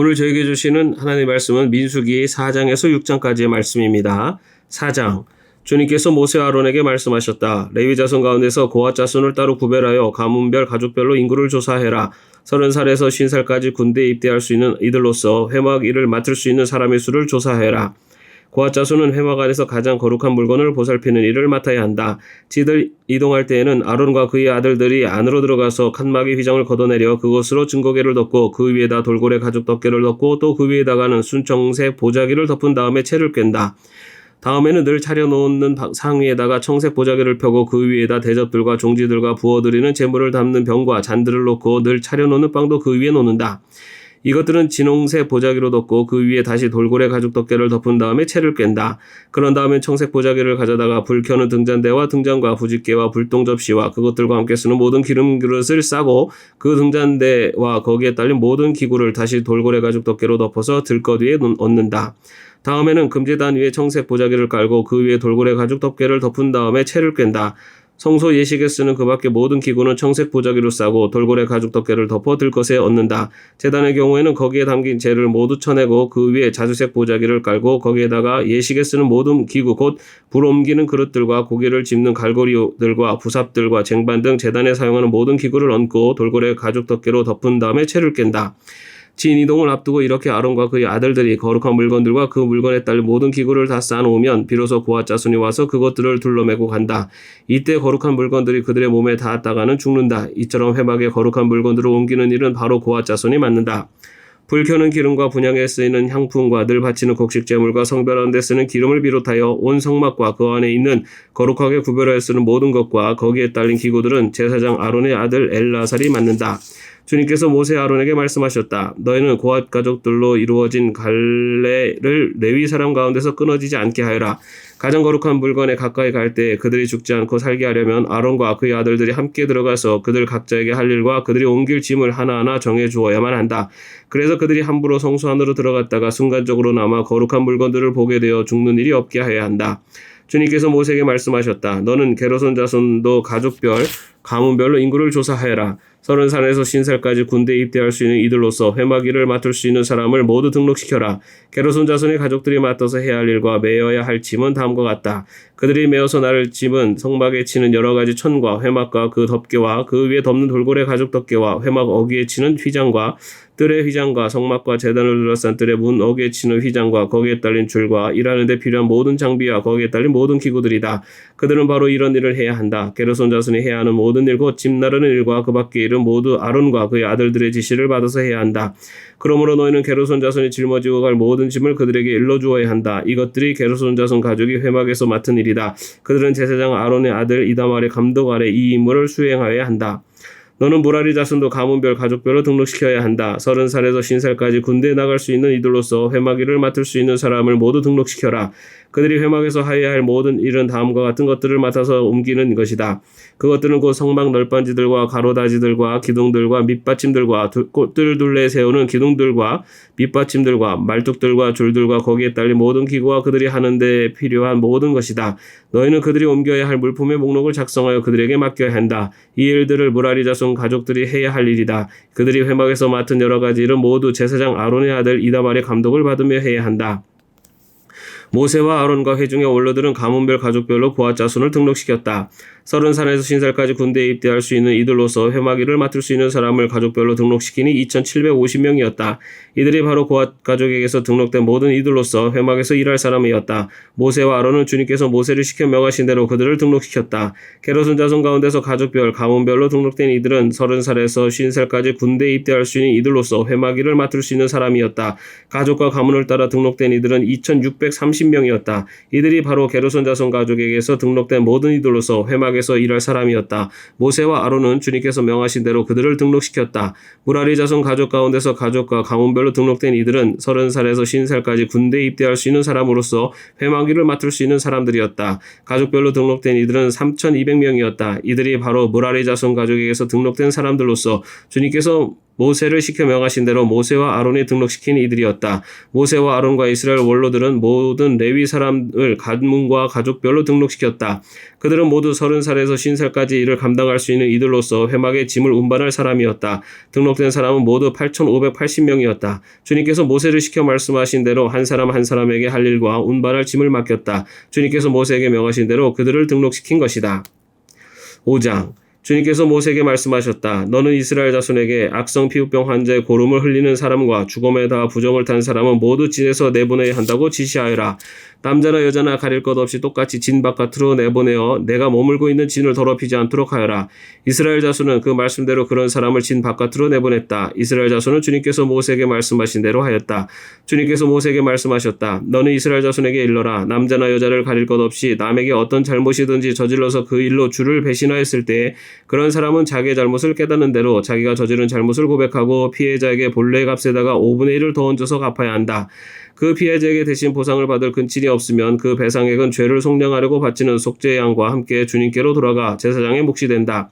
오늘 저에게 주시는 하나님의 말씀은 민수기 4장에서 6장까지의 말씀입니다. 4장. 주님께서 모세와 아론에게 말씀하셨다. 레위 자손 가운데서 고핫 자손을 따로 구별하여 가문별 가족별로 인구를 조사해라. 30살에서 50살까지 군대에 입대할 수 있는 이들로서 회막 일을 맡을 수 있는 사람의 수를 조사해라. 고핫 자손은 회막 안에서 가장 거룩한 물건을 보살피는 일을 맡아야 한다. 지들 이동할 때에는 아론과 그의 아들들이 안으로 들어가서 칸막이 휘장을 걷어내려 그것으로 증거궤를 덮고 그 위에다 돌고래 가죽 덮개를 덮고 또 그 위에다가는 순청색 보자기를 덮은 다음에 채를 꿰다. 다음에는 늘 차려놓는 상위에다가 청색 보자기를 펴고 그 위에다 대접들과 종지들과 부어드리는 제물을 담는 병과 잔들을 놓고 늘 차려놓는 빵도 그 위에 놓는다. 이것들은 진홍색 보자기로 덮고 그 위에 다시 돌고래 가죽 덮개를 덮은 다음에 채를 깬다. 그런 다음에 청색 보자기를 가져다가 불 켜는 등잔대와 등잔과 부집개와 불똥 접시와 그것들과 함께 쓰는 모든 기름 그릇을 싸고 그 등잔대와 거기에 딸린 모든 기구를 다시 돌고래 가죽 덮개로 덮어서 들것 위에 얹는다. 다음에는 금제단 위에 청색 보자기를 깔고 그 위에 돌고래 가죽 덮개를 덮은 다음에 채를 깬다. 성소 예식에 쓰는 그 밖의 모든 기구는 청색 보자기로 싸고 돌고래 가죽 덮개를 덮어 들것에 얹는다. 제단의 경우에는 거기에 담긴 재를 모두 쳐내고 그 위에 자주색 보자기를 깔고 거기에다가 예식에 쓰는 모든 기구 곧 불 옮기는 그릇들과 고기를 집는 갈고리들과 부삽들과 쟁반 등 제단에 사용하는 모든 기구를 얹고 돌고래 가죽 덮개로 덮은 다음에 채를 깬다. 진이동을 앞두고 이렇게 아론과 그의 아들들이 거룩한 물건들과 그 물건에 딸린 모든 기구를 다 쌓아놓으면 비로소 고핫 자손이 와서 그것들을 둘러매고 간다. 이때 거룩한 물건들이 그들의 몸에 닿았다가는 죽는다. 이처럼 회막에 거룩한 물건들을 옮기는 일은 바로 고핫 자손이 맡는다. 불 켜는 기름과 분향에 쓰이는 향품과 늘 바치는 곡식 제물과 성별하는 데 쓰는 기름을 비롯하여 온 성막과 그 안에 있는 거룩하게 구별하여 쓰는 모든 것과 거기에 딸린 기구들은 제사장 아론의 아들 엘라살이 맡는다. 주님께서 모세 아론에게 말씀하셨다. 너희는 고핫 가족들로 이루어진 갈래를 레위 사람 가운데서 끊어지지 않게 하여라. 가장 거룩한 물건에 가까이 갈 때 그들이 죽지 않고 살게 하려면 아론과 그의 아들들이 함께 들어가서 그들 각자에게 할 일과 그들이 옮길 짐을 하나하나 정해 주어야만 한다. 그래서 그들이 함부로 성소 안으로 들어갔다가 순간적으로나마 거룩한 물건들을 보게 되어 죽는 일이 없게 해야 한다. 주님께서 모세에게 말씀하셨다. 너는 게르손 자손도 가족별, 가문별로 인구를 조사하여라. 30살에서 50살까지 군대에 입대할 수 있는 이들로서 회막 일을 맡을 수 있는 사람을 모두 등록시켜라. 게르손 자손의 가족들이 맡아서 해야 할 일과 메어야 할 짐은 다음과 같다. 그들이 메어서 나를 짐은 성막에 치는 여러 가지 천과 회막과 그 덮개와 그 위에 덮는 돌고래 가죽 덮개와 회막 어귀에 치는 휘장과 뜰의 휘장과 성막과 제단을 둘러싼 뜰의 문 어귀에 치는 휘장과 거기에 딸린 줄과 일하는 데 필요한 모든 장비와 거기에 딸린 모든 기구들이다. 그들은 바로 이런 일을 해야 한다. 게르손 자손이 해야 하는 모든 일 곧 짐 나르는 일과 그 밖의 일은 모두 아론과 그의 아들들의 지시를 받아서 해야 한다. 그러므로 너희는 게르손 자손이 짊어지고 갈 모든 짐을 그들에게 일러주어야 한다. 이것들이 게르손 자손 가족이 회막에서 맡은 일이다. 그들은 제사장 아론의 아들 이다말의 감독 아래 이 임무를 수행하여야 한다. 너는 무라리 자손도 가문별 가족별로 등록시켜야 한다. 30살에서 50살까지 군대에 나갈 수 있는 이들로서 회막 일을 맡을 수 있는 사람을 모두 등록시켜라. 그들이 회막에서 하여야 할 모든 일은 다음과 같은 것들을 맡아서 옮기는 것이다. 그것들은 곧 성막 널빤지들과 가로다지들과 기둥들과 밑받침들과 꽃들 둘레에 세우는 기둥들과 밑받침들과 말뚝들과 줄들과 거기에 딸린 모든 기구와 그들이 하는 데 필요한 모든 것이다. 너희는 그들이 옮겨야 할 물품의 목록을 작성하여 그들에게 맡겨야 한다. 이 일들을 무라리 자손 가족들이 해야 할 일이다. 그들이 회막에서 맡은 여러 가지 일은 모두 제사장 아론의 아들 이다말의 감독을 받으며 해야 한다. 모세와 아론과 회중의 원로들은 가문별 가족별로 고핫 자손을 등록시켰다. 30살에서 50살까지 군대에 입대할 수 있는 이들로서 회막 일을 맡을 수 있는 사람을 가족별로 등록시키니 2750명이었다. 이들이 바로 고핫 가족에게서 등록된 모든 이들로서 회막에서 일할 사람이었다. 모세와 아론은 주님께서 모세를 시켜 명하신 대로 그들을 등록시켰다. 게르손 자손 가운데서 가족별, 가문별로 등록된 이들은 30살에서 50살까지 군대에 입대할 수 있는 이들로서 회막 일을 맡을 수 있는 사람이었다. 가족과 가문을 따라 등록된 이들은 2630명이었다. 이들이 바로 게르손 자손 가족에게서 등록된 모든 이들로서 회막에서 일할 사람이었다. 모세와 아론은 주님께서 명하신 대로 그들을 등록시켰다. 무라리 자손 가족 가운데서 가족과 가문별로 등록된 이들은 30살에서 50살까지 군대에 입대할 수 있는 사람으로서 회막 일을 맡을 수 있는 사람들이었다. 가족별로 등록된 이들은 3200명이었다. 이들이 바로 무라리 자손 가족에게서 등록된 사람들로서 주님께서 모세를 시켜 명하신 대로 모세와 아론이 등록시킨 이들이었다. 모세와 아론과 이스라엘 원로들은 모든 레위 사람을 가문과 가족별로 등록시켰다. 그들은 모두 30살에서 50살까지 이를 감당할 수 있는 이들로서 회막의 짐을 운반할 사람이었다. 등록된 사람은 모두 8,580명이었다. 주님께서 모세를 시켜 말씀하신 대로 한 사람 한 사람에게 할 일과 운반할 짐을 맡겼다. 주님께서 모세에게 명하신 대로 그들을 등록시킨 것이다. 5장. 주님께서 모세에게 말씀하셨다. 너는 이스라엘 자손에게 악성 피부병 환자의 고름을 흘리는 사람과 죽음에 닿아 부정을 탄 사람은 모두 진에서 내보내야 한다고 지시하여라. 남자나 여자나 가릴 것 없이 똑같이 진 바깥으로 내보내어 내가 머물고 있는 진을 더럽히지 않도록 하여라. 이스라엘 자손은 그 말씀대로 그런 사람을 진 바깥으로 내보냈다. 이스라엘 자손은 주님께서 모세에게 말씀하신 대로 하였다. 주님께서 모세에게 말씀하셨다. 너는 이스라엘 자손에게 일러라. 남자나 여자를 가릴 것 없이 남에게 어떤 잘못이든지 저질러서 그 일로 주를 배신하였을 때에 그런 사람은 자기의 잘못을 깨닫는 대로 자기가 저지른 잘못을 고백하고 피해자에게 본래의 값에다가 5분의 1을 더 얹어서 갚아야 한다. 그 피해자에게 대신 보상을 받을 근친이 없으면 그 배상액은 죄를 속량하려고 바치는 속죄의 양과 함께 주님께로 돌아가 제사장의 몫이 된다.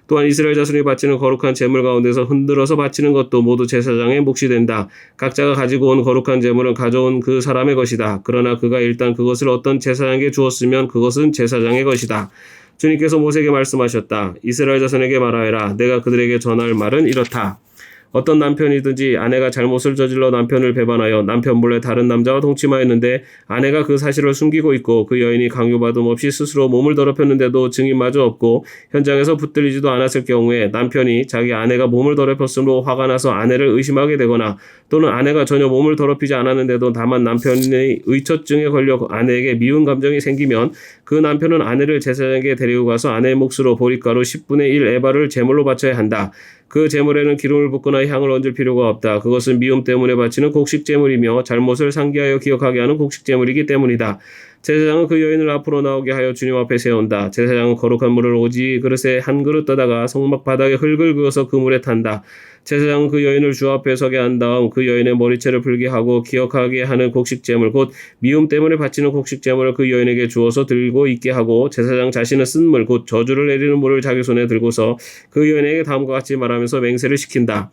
또한 이스라엘 자손이 바치는 거룩한 제물 가운데서 흔들어서 바치는 것도 모두 제사장의 몫이 된다. 각자가 가지고 온 거룩한 제물은 가져온 그 사람의 것이다. 그러나 그가 일단 그것을 어떤 제사장에게 주었으면 그것은 제사장의 것이다. 주님께서 모세에게 말씀하셨다. 이스라엘 자손에게 말하여라. 내가 그들에게 전할 말은 이렇다. 어떤 남편이든지 아내가 잘못을 저질러 남편을 배반하여 남편 몰래 다른 남자와 동침하였는데 아내가 그 사실을 숨기고 있고 그 여인이 강요받음 없이 스스로 몸을 더럽혔는데도 증인마저 없고 현장에서 붙들리지도 않았을 경우에 남편이 자기 아내가 몸을 더럽혔으므로 화가 나서 아내를 의심하게 되거나 또는 아내가 전혀 몸을 더럽히지 않았는데도 다만 남편의 의처증에 걸려 아내에게 미운 감정이 생기면 그 남편은 아내를 제사장에게 데리고 가서 아내의 몫으로 보리가루 10분의 1 에바를 제물로 바쳐야 한다. 그 제물에는 기름을 붓거나 향을 얹을 필요가 없다. 그것은 미움 때문에 바치는 곡식 제물이며 잘못을 상기하여 기억하게 하는 곡식 제물이기 때문이다. 제사장은 그 여인을 앞으로 나오게 하여 주님 앞에 세운다. 제사장은 거룩한 물을 오지 그릇에 한 그릇 떠다가 성막 바닥에 흙을 그어서 그 물에 탄다. 제사장은 그 여인을 주 앞에 서게 한 다음 그 여인의 머리채를 풀게 하고 기억하게 하는 곡식제물 곧 미움 때문에 바치는 곡식제물을 그 여인에게 주어서 들고 있게 하고 제사장 자신은 쓴 물 곧 저주를 내리는 물을 자기 손에 들고서 그 여인에게 다음과 같이 말하면서 맹세를 시킨다.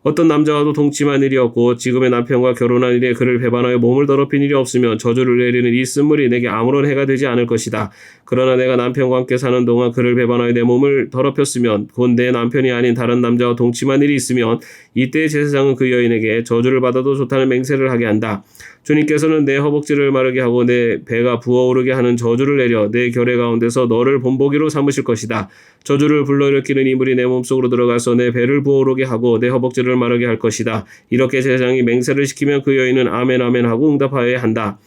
어떤 남자와도 동침한 일이 없고 지금의 남편과 결혼한 일에 그를 배반하여 몸을 더럽힌 일이 없으면 저주를 내리는 이 쓴물이 내게 아무런 해가 되지 않을 것이다. 그러나 내가 남편과 함께 사는 동안 그를 배반하여 내 몸을 더럽혔으면 곧 내 남편이 아닌 다른 남자와 동침한 일이 있으면 이때 제사장은 그 여인에게 저주를 받아도 좋다는 맹세를 하게 한다. 주님께서는 내 허벅지를 마르게 하고 내 배가 부어오르게 하는 저주를 내려 내 결의 가운데서 너를 본보기로 삼으실 것이다. 저주를 불러일으키는 이물이 내 몸속으로 들어가서 내 배를 부어오르게 하고 내 허벅지를 마르게 할 것이다. 이렇게 제사장이 맹세를 시키면 그 여인은 아멘 아멘 하고 응답하여야 한다.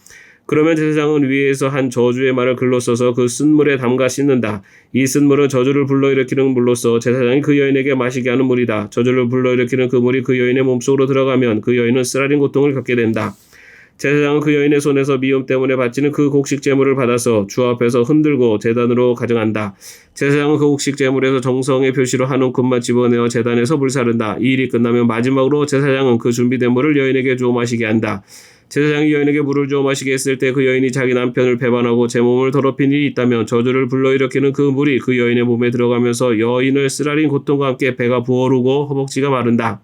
그러면 제사장은 위에서 한 저주의 말을 글로 써서 그 쓴물에 담가 씻는다. 이 쓴물은 저주를 불러일으키는 물로서 제사장이 그 여인에게 마시게 하는 물이다. 저주를 불러일으키는 그 물이 그 여인의 몸속으로 들어가면 그 여인은 쓰라린 고통을 겪게 된다. 제사장은 그 여인의 손에서 미움 때문에 바치는 그 곡식 제물을 받아서 주 앞에서 흔들고 제단으로 가져간다. 제사장은 그 곡식 제물에서 정성의 표시로 한 움큼만 집어내어 제단에서 불사른다. 이 일이 끝나면 마지막으로 제사장은 그 준비된 물을 여인에게 주어 마시게 한다. 제사장이 여인에게 물을 주어 마시게 했을 때 그 여인이 자기 남편을 배반하고 제 몸을 더럽힌 일이 있다면 저주를 불러일으키는 그 물이 그 여인의 몸에 들어가면서 여인을 쓰라린 고통과 함께 배가 부어오르고 허벅지가 마른다.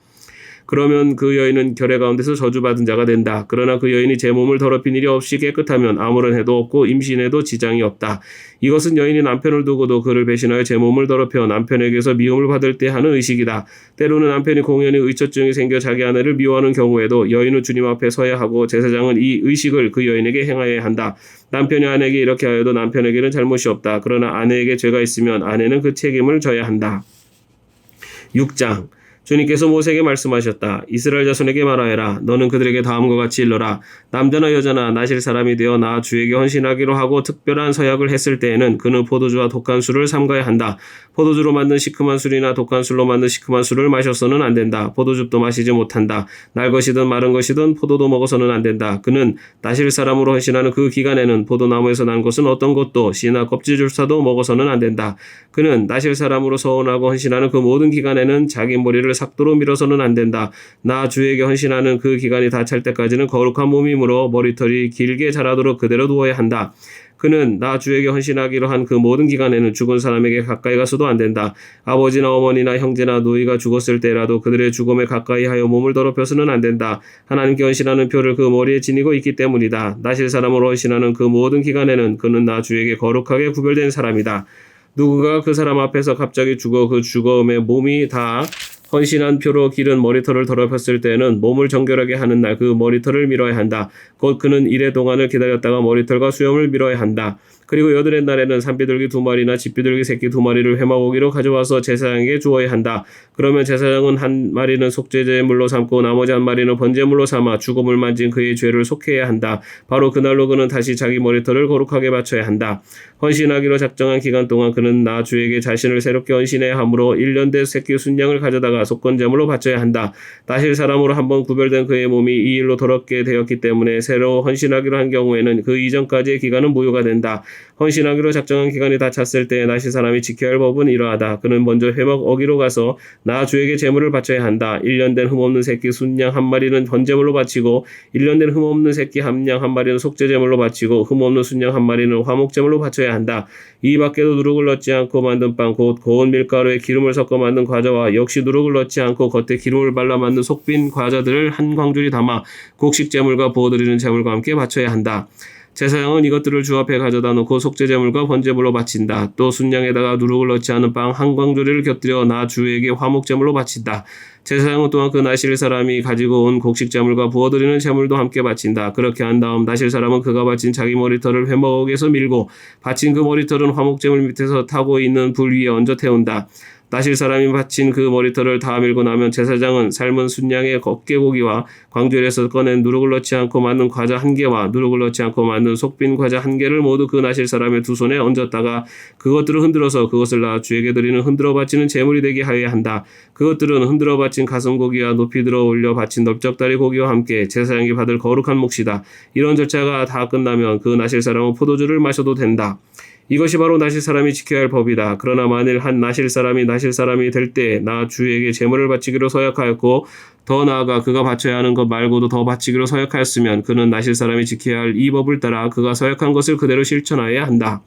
그러면 그 여인은 결의 가운데서 저주받은 자가 된다. 그러나 그 여인이 제 몸을 더럽힌 일이 없이 깨끗하면 아무런 해도 없고 임신에도 지장이 없다. 이것은 여인이 남편을 두고도 그를 배신하여 제 몸을 더럽혀 남편에게서 미움을 받을 때 하는 의식이다. 때로는 남편이 공연히 의처증이 생겨 자기 아내를 미워하는 경우에도 여인은 주님 앞에 서야 하고 제사장은 이 의식을 그 여인에게 행하여야 한다. 남편이 아내에게 이렇게 하여도 남편에게는 잘못이 없다. 그러나 아내에게 죄가 있으면 아내는 그 책임을 져야 한다. 6장. 주님께서 모세에게 말씀하셨다. 이스라엘 자손에게 말하여라. 너는 그들에게 다음과 같이 일러라. 남자나 여자나 나실 사람이 되어 나 주에게 헌신하기로 하고 특별한 서약을 했을 때에는 그는 포도주와 독한 술을 삼가야 한다. 포도주로 만든 시큼한 술이나 독한 술로 만든 시큼한 술을 마셔서는 안 된다. 포도즙도 마시지 못한다. 날 것이든 마른 것이든 포도도 먹어서는 안 된다. 그는 나실 사람으로 헌신하는 그 기간에는 포도나무에서 난 것은 어떤 것도 씨나 껍질조차도 먹어서는 안 된다. 그는 나실 사람으로 서원하고 헌신하는 그 모든 기간에는 자기 머리를 삭도로 밀어서는 안 된다. 나 주에게 헌신하는 그 기간이 다 찰 때까지는 거룩한 몸이므로 머리털이 길게 자라도록 그대로 두어야 한다. 그는 나 주에게 헌신하기로 한 그 모든 기간에는 죽은 사람에게 가까이 가서도 안 된다. 아버지나 어머니나 형제나 노이가 죽었을 때라도 그들의 죽음에 가까이 하여 몸을 더럽혀서는 안 된다. 하나님께 헌신하는 표를 그 머리에 지니고 있기 때문이다. 나실 사람으로 헌신하는 그 모든 기간에는 그는 나 주에게 거룩하게 구별된 사람이다. 누구가 그 사람 앞에서 갑자기 죽어 그 죽음의 몸이 다 헌신한 표로 기른 머리털을 더럽혔을 때는 몸을 정결하게 하는 날 그 머리털을 밀어야 한다. 곧 그는 이래 동안을 기다렸다가 머리털과 수염을 밀어야 한다. 그리고 여드렛 날에는 산비둘기 2마리나 집비둘기 새끼 2마리를 회막오기로 가져와서 제사장에게 주어야 한다. 그러면 제사장은 한 마리는 속죄제물로 삼고 나머지 한 마리는 번제물로 삼아 죽음을 만진 그의 죄를 속해야 한다. 바로 그날로 그는 다시 자기 머리털을 거룩하게 바쳐야 한다. 헌신하기로 작정한 기간 동안 그는 나 주에게 자신을 새롭게 헌신해야 하므로 1년 된 새끼 순양을 가져다가 속건제물로 바쳐야 한다. 나실 사람으로 한번 구별된 그의 몸이 이 일로 더럽게 되었기 때문에 새로 헌신하기로 한 경우에는 그 이전까지의 기간은 무효가 된다. 헌신하기로 작정한 기간이 다 찼을 때 나실 사람이 지켜야 할 법은 이러하다. 그는 먼저 회막 어기로 가서 나 주에게 제물을 바쳐야 한다. 1년 된 흠없는 새끼 순양 한 마리는 번제물로 바치고 1년 된 흠없는 새끼 함양 한 마리는 속죄제물로 바치고 흠없는 순양 한 마리는 화목제물로 바쳐야 한다. 이 밖에도 누룩을 넣지 않고 만든 빵 곧 고운 밀가루에 기름을 섞어 만든 과자와 역시 누룩을 넣지 않고 겉에 기름을 발라 만든 속빈 과자들을 한 광줄이 담아 곡식제물과 부어드리는 제물과 함께 바쳐야 한다. 제사장은 이것들을 주 앞에 가져다 놓고 속죄제물과 번제물로 바친다. 또 순양에다가 누룩을 넣지 않은 빵 한 광조리를 곁들여 나 주에게 화목제물로 바친다. 제사장은 또한 그 나실 사람이 가지고 온 곡식제물과 부어드리는 제물도 함께 바친다. 그렇게 한 다음 나실 사람은 그가 바친 자기 머리털을 회막에서 밀고 바친 그 머리털은 화목제물 밑에서 타고 있는 불 위에 얹어 태운다. 나실 사람이 바친 그 머리털을 다 밀고 나면 제사장은 삶은 순양의 어깨고기와 광주에서 꺼낸 누룩을 넣지 않고 만든 과자 1개와 누룩을 넣지 않고 만든 속빈 과자 1개를 모두 그 나실 사람의 두 손에 얹었다가 그것들을 흔들어서 그것을 나 주에게 드리는 흔들어 바치는 제물이 되게 하여야 한다. 그것들은 흔들어 바친 가슴고기와 높이 들어 올려 바친 넓적다리 고기와 함께 제사장이 받을 거룩한 몫이다. 이런 절차가 다 끝나면 그 나실 사람은 포도주를 마셔도 된다. 이것이 바로 나실 사람이 지켜야 할 법이다. 그러나 만일 한 나실 사람이 될 때 나 주에게 제물을 바치기로 서약하였고 더 나아가 그가 바쳐야 하는 것 말고도 더 바치기로 서약하였으면 그는 나실 사람이 지켜야 할 이 법을 따라 그가 서약한 것을 그대로 실천하여야 한다.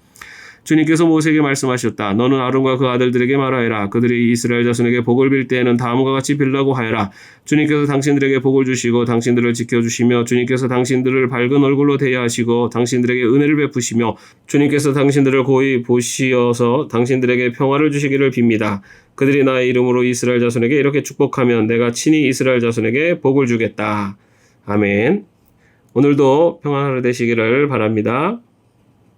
주님께서 모세에게 말씀하셨다. 너는 아론과 그 아들들에게 말하여라. 그들이 이스라엘 자손에게 복을 빌 때에는 다음과 같이 빌라고 하여라. 주님께서 당신들에게 복을 주시고 당신들을 지켜주시며 주님께서 당신들을 밝은 얼굴로 대하시고 당신들에게 은혜를 베푸시며 주님께서 당신들을 고이 보시어서 당신들에게 평화를 주시기를 빕니다. 그들이 나의 이름으로 이스라엘 자손에게 이렇게 축복하면 내가 친히 이스라엘 자손에게 복을 주겠다. 아멘. 오늘도 평안한 하루 되시기를 바랍니다.